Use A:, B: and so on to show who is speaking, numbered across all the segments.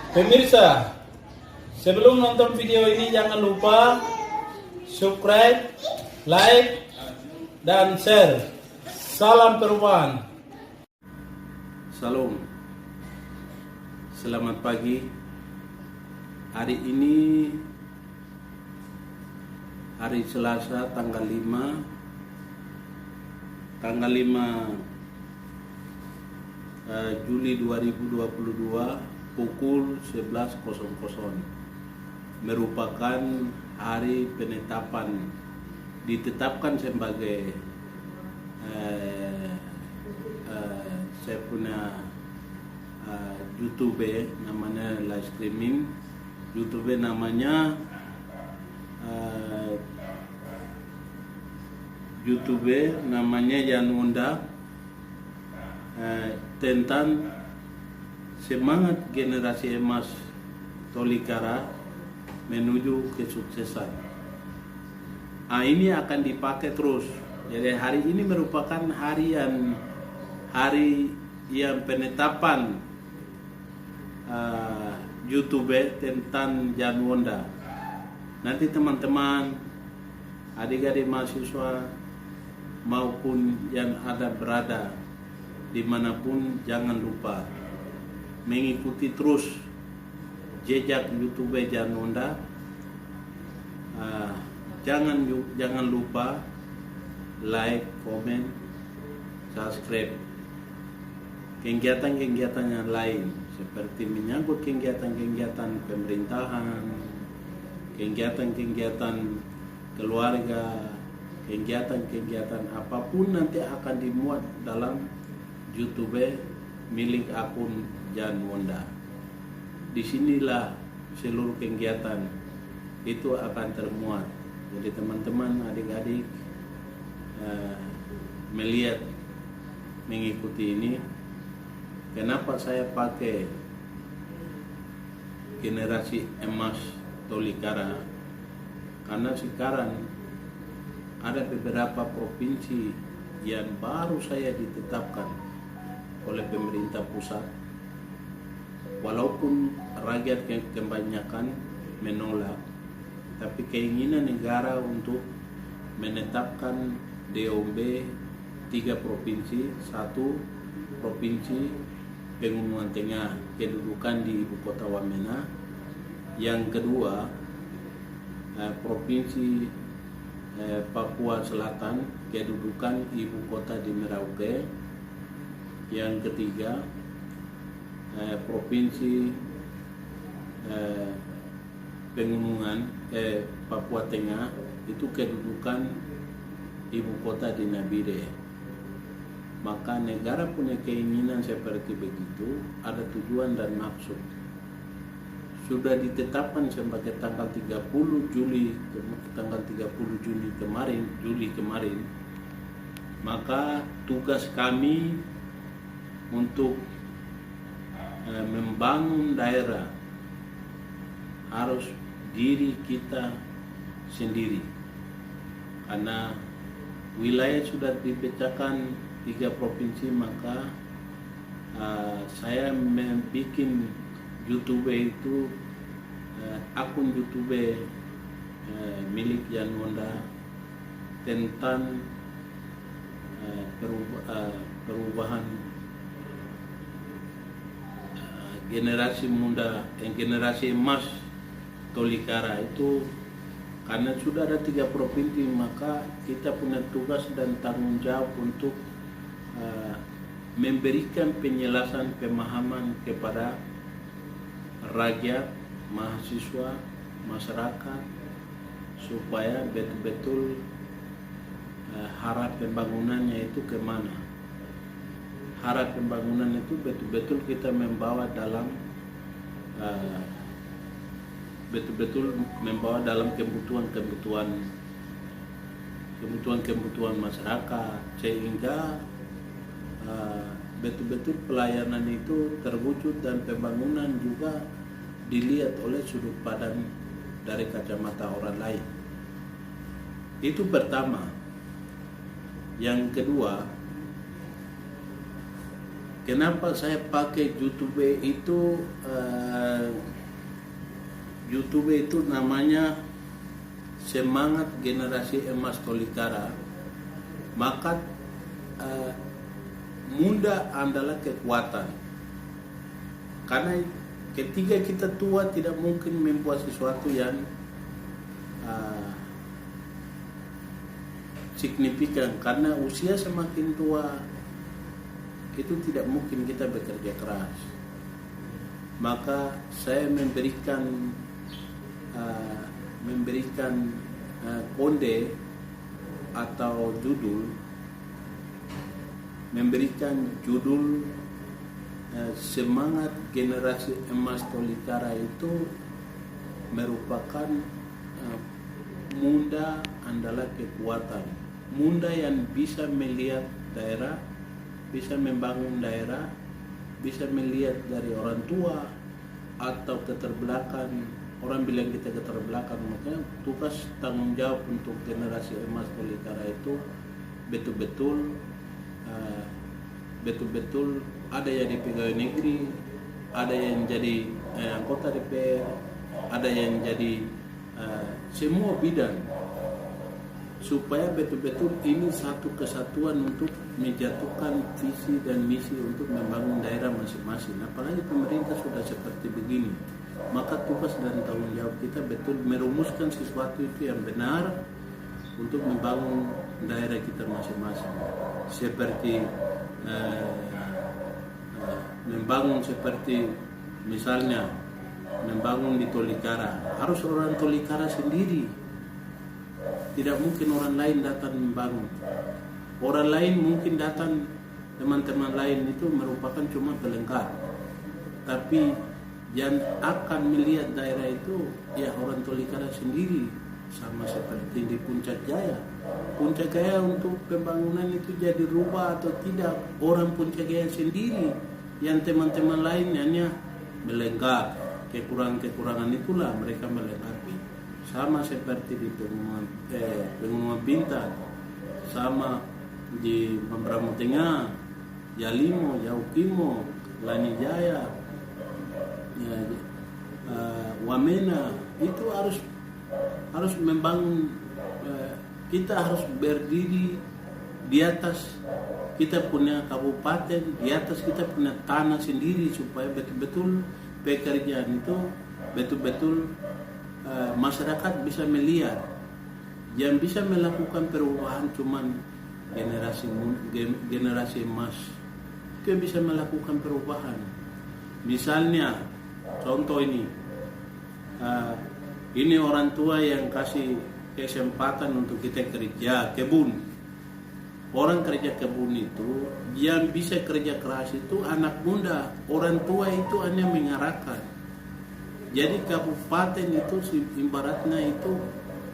A: Pemirsa, sebelum nonton video ini jangan lupa subscribe, like, dan share. Salam perubahan. Salam. Selamat pagi. Hari ini hari Selasa tanggal 5 Juli 2022 pukul 11.00 merupakan hari penetapan, ditetapkan sebagai saya punya YouTube namanya live streaming. YouTube namanya Jan Wonda, tentang semangat generasi emas Tolikara menuju kesuksesan. Ini akan dipakai terus. Jadi hari ini merupakan hari yang penetapan YouTube tentang Jan Wonda. Nanti teman-teman, adik-adik mahasiswa maupun yang ada berada dimanapun, jangan lupa mengikuti terus jejak YouTube Jan Wonda. Jangan lupa like, comment, subscribe. Kegiatan-kegiatan yang lain seperti menyangkut kegiatan-kegiatan pemerintahan, kegiatan-kegiatan keluarga, kegiatan-kegiatan apapun nanti akan dimuat dalam YouTube milik akun Jan Wonda. Disinilah seluruh kegiatan itu akan termuat. Jadi teman-teman, adik-adik melihat, mengikuti ini. Kenapa saya pakai generasi emas Tolikara? Karena sekarang ada beberapa provinsi yang baru saya ditetapkan oleh pemerintah pusat, walaupun rakyat kebanyakan menolak, tapi keinginan negara untuk menetapkan DOB 3 provinsi. 1 provinsi Pegunungan Tengah, kedudukan di ibu kota Wamena. Yang kedua provinsi Papua Selatan, kedudukan ibu kota di Merauke. Yang ketiga provinsi Pegunungan Papua Tengah, itu kedudukan ibu kota di Nabire. Maka negara punya keinginan seperti begitu, ada tujuan dan maksud. Sudah ditetapkan sebagai tanggal 30 Juli kemarin. Maka tugas kami untuk membangun daerah harus diri kita sendiri, karena wilayah sudah dipecahkan 3 provinsi. Maka saya membuat YouTube itu, akun YouTube milik Jan Wonda tentang perubahan generasi muda, generasi emas Tolikara itu. Karena sudah ada 3 provinsi, maka kita punya tugas dan tanggung jawab untuk memberikan penjelasan, pemahaman kepada rakyat, mahasiswa, masyarakat, supaya betul-betul harap pembangunannya itu kemana. Harap pembangunan itu betul-betul kita membawa dalam kebutuhan masyarakat, sehingga betul-betul pelayanan itu terwujud dan pembangunan juga dilihat oleh sudut pandang dari kacamata orang lain. Itu pertama. Yang kedua, kenapa saya pakai YouTube itu YouTube itu namanya Semangat Generasi Emas Tolikara. Maka muda adalah kekuatan. Karena ketika kita tua tidak mungkin membuat sesuatu yang signifikan, karena usia semakin tua itu tidak mungkin kita bekerja keras. Maka saya memberikan konde atau judul, Semangat Generasi Emas Tolikara itu merupakan muda adalah kekuatan. Muda yang bisa melihat daerah, bisa membangun daerah, bisa melihat dari orang tua atau keterbelakang. Orang bilang kita keterbelakang, makanya tugas tanggung jawab untuk Generasi Emas Tolikara itu betul-betul ada yang di pegawai negeri, ada yang jadi anggota DPR, ada yang jadi semua bidang, supaya betul-betul ini satu kesatuan untuk menjatuhkan visi dan misi untuk membangun daerah masing-masing. Apalagi pemerintah sudah seperti begini, maka tugas dan tanggung jawab kita betul merumuskan sesuatu itu yang benar untuk membangun daerah kita masing-masing. Seperti membangun seperti misalnya membangun di Tolikara, harus orang Tolikara sendiri. Tidak mungkin orang lain datang membangun. Orang lain mungkin datang, teman-teman lain itu merupakan cuma pelengkap. Tapi yang akan melihat daerah itu ya orang Tolikara sendiri. Sama seperti di Puncak Jaya. Puncak Jaya untuk pembangunan itu jadi rubah atau tidak, orang Puncak Jaya sendiri. Yang teman-teman lain hanya melengkap. Kekurangan-kekurangan itulah mereka melengkapi. Sama seperti di Pengumuman Bintang, sama di Mambramo Tengah, Yalimo, Yaukimo, Lani Jaya, Wamena. Itu harus membangun. Kita harus berdiri di atas kita punya kabupaten, di atas kita punya tanah sendiri, supaya betul-betul pekerjaan itu betul-betul masyarakat bisa melihat. Yang bisa melakukan perubahan cuman generasi emas itu yang bisa melakukan perubahan. Misalnya contoh ini orang tua yang kasih kesempatan untuk kita kerja kebun. Orang kerja kebun itu yang bisa kerja keras itu anak muda, orang tua itu hanya mengarahkan. Jadi kabupaten itu ibaratnya itu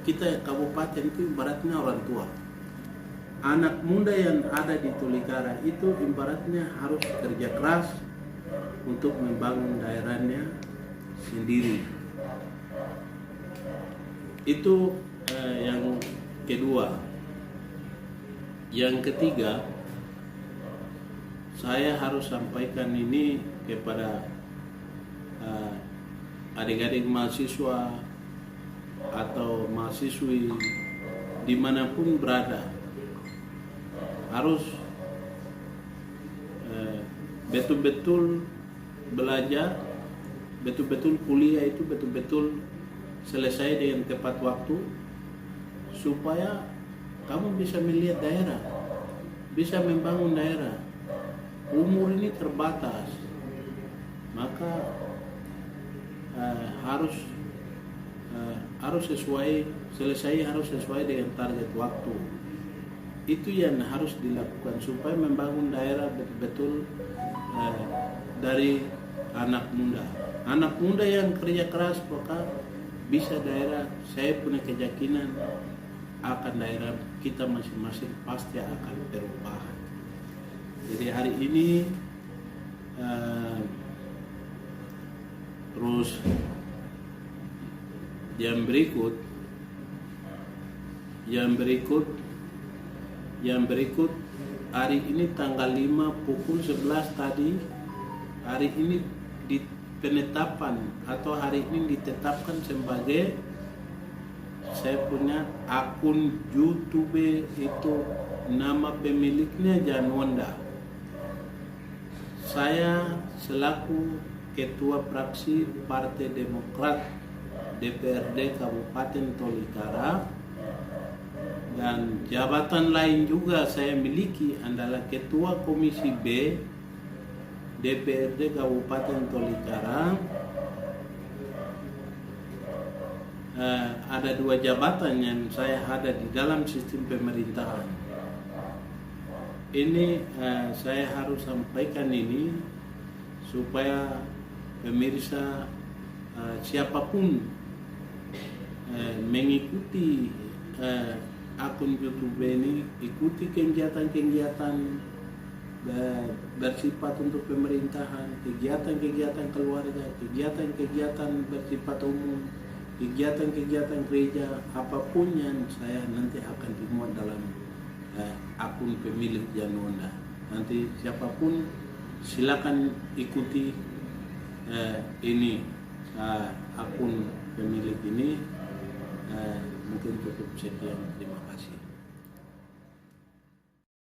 A: kita kabupaten itu ibaratnya orang tua. Anak muda yang ada di Tolikara itu ibaratnya harus kerja keras untuk membangun daerahnya sendiri. Itu yang kedua. Yang ketiga, saya harus sampaikan ini kepada adik-adik mahasiswa atau mahasiswi dimanapun berada, harus betul-betul belajar, betul-betul kuliah itu betul-betul selesai dengan tepat waktu, supaya kamu bisa melihat daerah, bisa membangun daerah. Umur ini terbatas, maka harus sesuai dengan target waktu. Itu yang harus dilakukan supaya membangun daerah betul-betul dari anak muda. Anak muda yang kerja keras maka bisa daerah. Saya punya keyakinan akan daerah kita masing-masing pasti akan perubahan. Jadi hari ini terus yang berikut hari ini tanggal 5 pukul 11 tadi, hari ini penetapan atau hari ini ditetapkan sebagai saya punya akun YouTube itu nama pemiliknya Janwanda. Saya selaku Ketua Fraksi Partai Demokrat DPRD Kabupaten Tolikara, dan jabatan lain juga saya miliki adalah Ketua Komisi B DPRD Kabupaten Tolikara. Ada 2 jabatan yang saya ada di dalam sistem pemerintahan. Ini saya harus sampaikan ini supaya pemirsa siapapun mengikuti akun YouTube ini, ikuti kegiatan-kegiatan bersifat untuk pemerintahan, kegiatan-kegiatan keluarga, kegiatan-kegiatan bersifat umum, kegiatan-kegiatan gereja, apapun yang saya nanti akan dimuat dalam akun pemilik Janwanda. Nanti siapapun silakan ikuti ini akun pemilik ini. Mungkin cukup sekian, terima kasih.